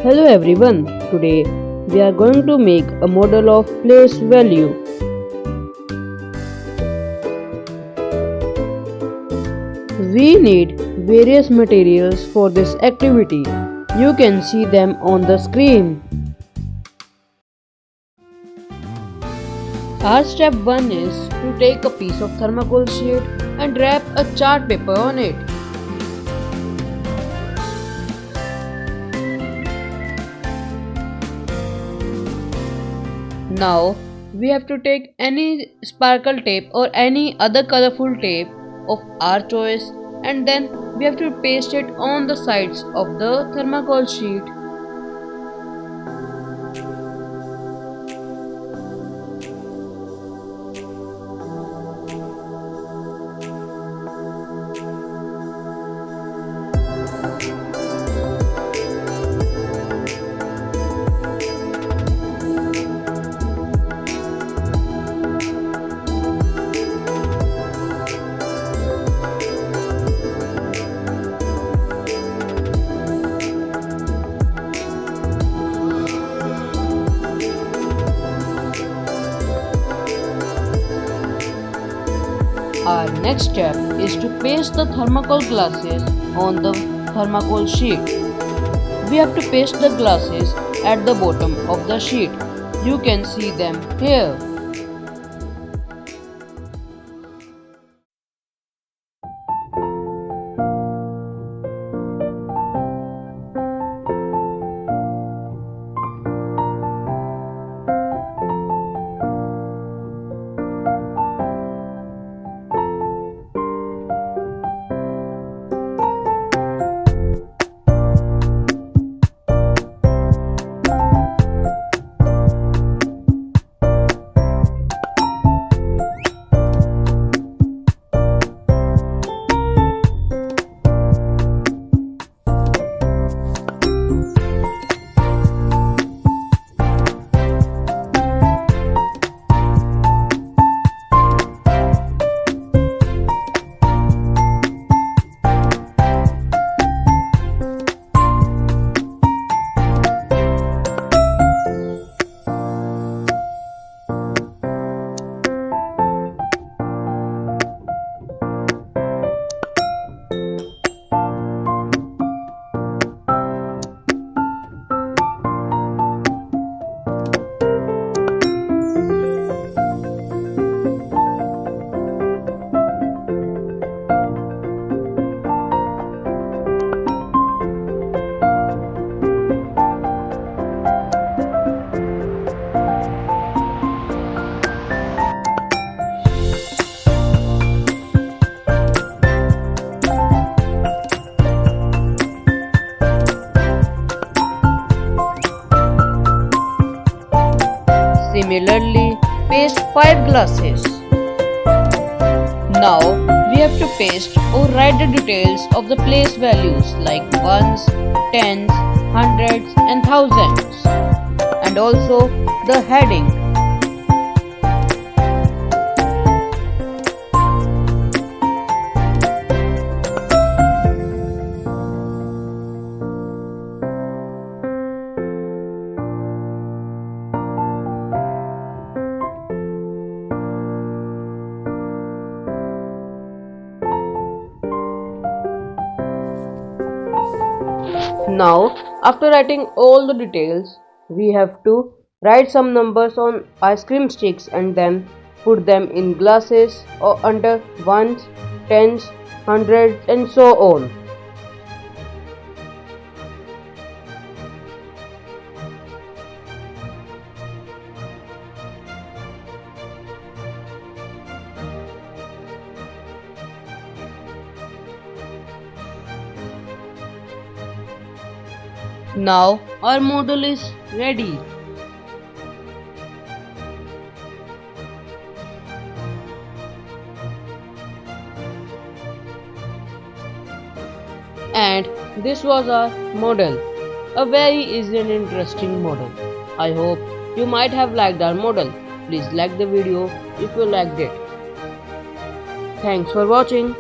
Hello everyone, today we are going to make a model of place value. We need various materials for this activity. You can see them on the screen. Our step 1 is to take a piece of thermocol sheet and wrap a chart paper on it. Now we have to take any sparkle tape or any other colorful tape of our choice, and then we have to paste it on the sides of the thermocol sheet. Our next step is to paste the thermocol glasses on the thermocol sheet. We have to paste the glasses at the bottom of the sheet. You can see them here. Similarly, paste 5 glasses. Now we have to paste or write the details of the place values like ones, tens, hundreds and thousands, and also the heading. Now, after writing all the details, we have to write some numbers on ice cream sticks and then put them in glasses or under ones, tens, hundreds and so on. Now our model is ready. And this was our model. A very easy and interesting model. I hope you might have liked our model. Please like the video if you liked it. Thanks for watching.